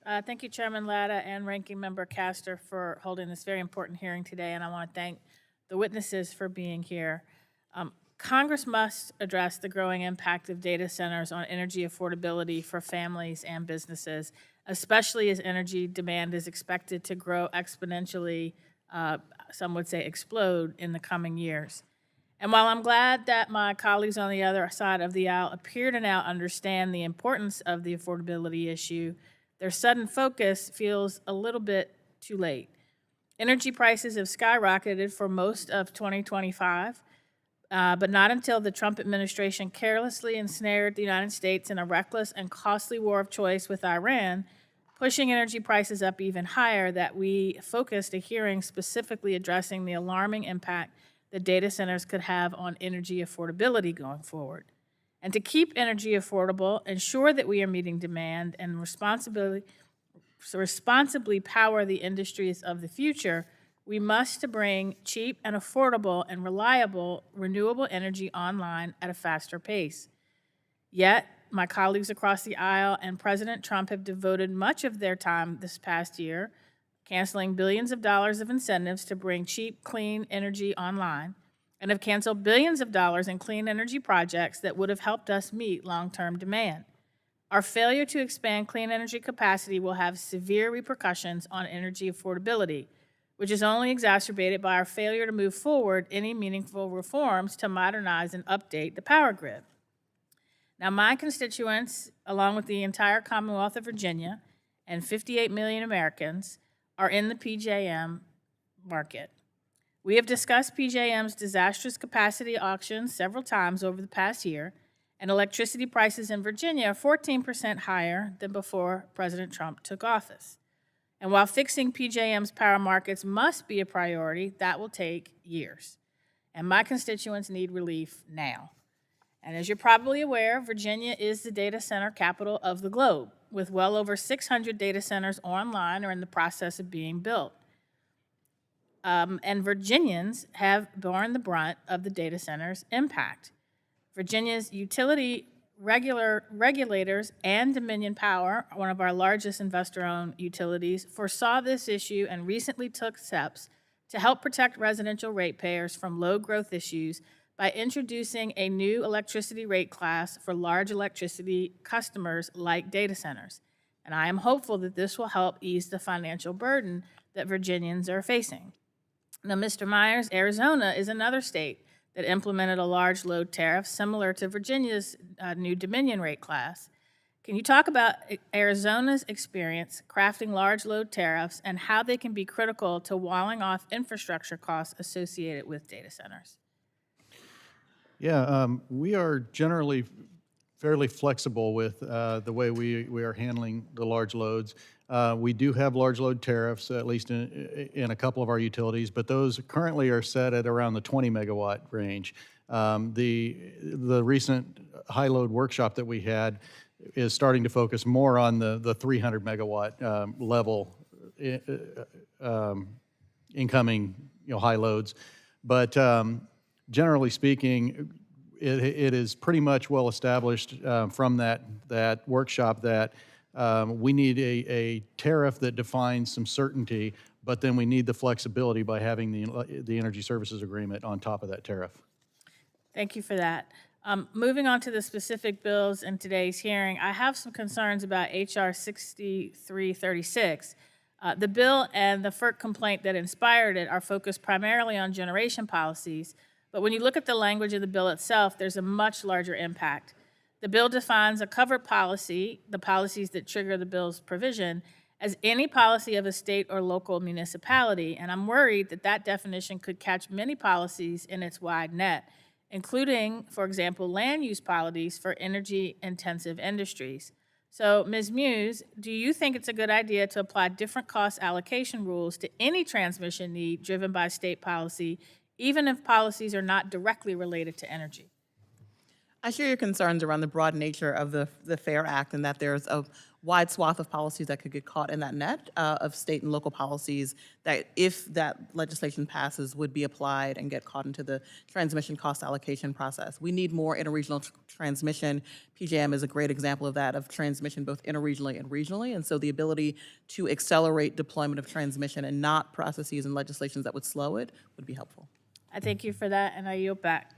Thank you, Chairman Latta and Ranking Member Castor, for holding this very important hearing today, and I want to thank the witnesses for being here. Congress must address the growing impact of data centers on energy affordability for families and businesses, especially as energy demand is expected to grow exponentially, some would say explode, in the coming years. And while I'm glad that my colleagues on the other side of the aisle appear to now understand the importance of the affordability issue, their sudden focus feels a little bit too late. Energy prices have skyrocketed for most of 2025, but not until the Trump administration carelessly ensnared the United States in a reckless and costly war of choice with Iran, pushing energy prices up even higher, that we focused a hearing specifically addressing the alarming impact that data centers could have on energy affordability going forward. And to keep energy affordable, ensure that we are meeting demand, and responsibly power the industries of the future, we must bring cheap and affordable and reliable renewable energy online at a faster pace. Yet, my colleagues across the aisle and President Trump have devoted much of their time this past year canceling billions of dollars of incentives to bring cheap, clean energy online, and have canceled billions of dollars in clean energy projects that would have helped us meet long-term demand. Our failure to expand clean energy capacity will have severe repercussions on energy affordability, which is only exacerbated by our failure to move forward any meaningful reforms to modernize and update the power grid. Now, my constituents, along with the entire Commonwealth of Virginia and 58 million Americans, are in the PJM market. We have discussed PJM's disastrous capacity auctions several times over the past year, and electricity prices in Virginia are 14% higher than before President Trump took office. And while fixing PJM's power markets must be a priority, that will take years. And my constituents need relief now. And as you're probably aware, Virginia is the data center capital of the globe, with well over 600 data centers online or in the process of being built. And Virginians have borne the brunt of the data center's impact. Virginia's utility regulators and Dominion Power, one of our largest investor-owned utilities, foresaw this issue and recently took steps to help protect residential ratepayers from low-growth issues by introducing a new electricity rate class for large electricity customers like data centers. And I am hopeful that this will help ease the financial burden that Virginians are facing. Now, Mr. Myers, Arizona is another state that implemented a large load tariff similar to Virginia's new Dominion rate class. Can you talk about Arizona's experience crafting large load tariffs and how they can be critical to walling off infrastructure costs associated with data centers? Yeah, we are generally fairly flexible with the way we are handling the large loads. We do have large load tariffs, at least in a couple of our utilities, but those currently are set at around the 20 megawatt range. The recent high load workshop that we had is starting to focus more on the 300 megawatt level incoming high loads. But generally speaking, it is pretty much well established from that workshop that we need a tariff that defines some certainty, but then we need the flexibility by having the energy services agreement on top of that tariff. Thank you for that. Moving on to the specific bills in today's hearing, I have some concerns about H.R. 6336. The bill and the FERC complaint that inspired it are focused primarily on generation policies, but when you look at the language of the bill itself, there's a much larger impact. The bill defines a covered policy, the policies that trigger the bill's provision, as any policy of a state or local municipality, and I'm worried that that definition could catch many policies in its wide net, including, for example, land use policies for energy-intensive industries. So, Ms. Muse, do you think it's a good idea to apply different cost allocation rules to any transmission need driven by state policy, even if policies are not directly related to energy? I share your concerns around the broad nature of the FAIR Act and that there's a wide swath of policies that could get caught in that net of state and local policies that, if that legislation passes, would be applied and get caught into the transmission cost allocation process. We need more interregional transmission. PJM is a great example of that, of transmission both interregionally and regionally. And so the ability to accelerate deployment of transmission and not processes and legislations that would slow it would be helpful. I thank you for that, and I yield back.